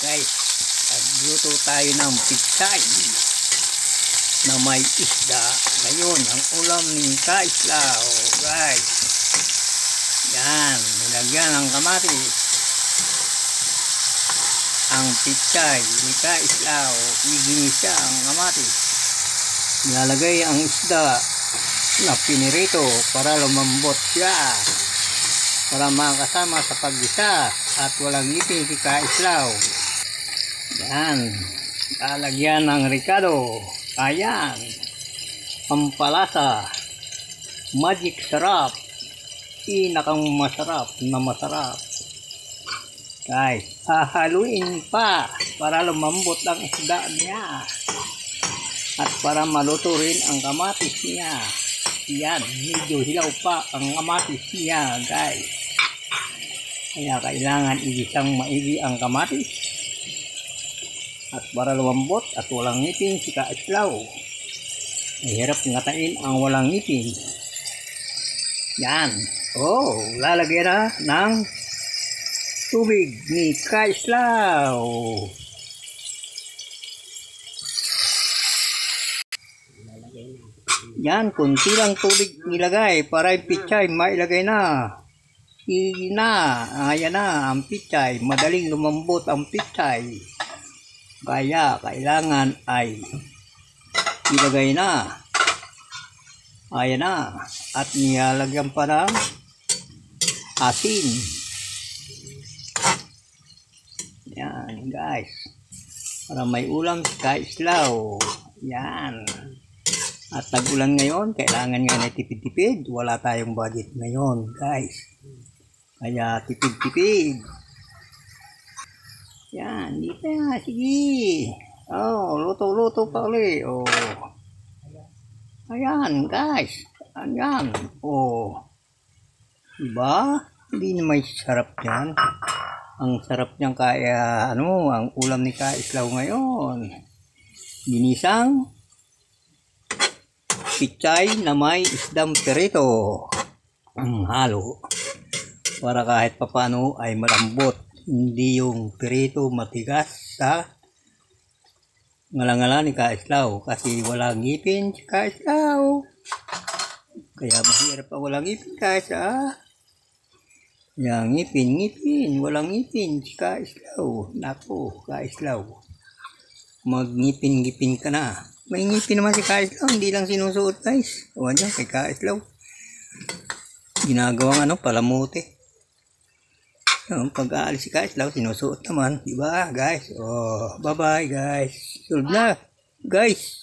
Guys, nagluto tayo ng pichay na may isda. Ngayon, ang ulam ni Kaislaw. Guys, yan, nilagyan ng kamatis. Ang pichay ni Kaislaw, iginisa ang kamatis. Nilalagay ang isda na pinirito para lumambot siya, para makasama sa paggisa at walang ngipin si Kaislaw. Yan, lalagyan ng ricado. Ayan, pampalasa, magic sarap, pinakang masarap na masarap. Guys, hahaluin pa para lumambot ang isda niya at para maluto rin ang kamatis niya. Yan, medyo hilaw pa ang kamatis niya, guys. Kaya kailangan igisang maigi ang kamatis at para lumambot at walang ngipin si Kaislaw. Mahirap ngatain ang walang ngipin. Yan. Oh, lalagyan na ng tubig ni Kaislaw. Yan, kunti lang tubig nilagay para yung pichay mailagay na. Sige na. Ayan na ang pichay. Madaling lumambot ang pichay. Kaya kailangan ay ilagay na. Ayan na. At nilalagyan pa ng asin. Yan guys. Para may ulam si Kaislaw. Yan. At tag-ulan ngayon. Kailangan nga na tipid-tipid. Wala tayong budget ngayon guys. Kaya tipid-tipid. Yan, dito na, sige. Oh, luto-luto pa ulit. Oh. Ayan, guys. Ayan. Oh. Diba? Hindi na may sarap yan. Ang sarap niyang kaya, ang ulam ni Kaislaw ngayon. Ginisang pichay na may isdang perito. Ang halo. Para kahit papano ay malambot. Hindi yung pirito matigas sa ngala-ngala ni Kaislaw kasi walang ngipin si Kaislaw. Kaya mahirap pa walang ngipin Kaislaw. Yang ngipin, walang ngipin si Kaislaw. Naku, Kaislaw. Mag-ngipin-ngipin ka na. May ngipin naman si Kaislaw, hindi lang sinusuot guys. Ewan dyan kay Kaislaw. Ginagawang palamuti. Yung pag-aalis si Kaislaw, sinusuot naman, diba guys? Oh, bye bye guys. Solve na guys.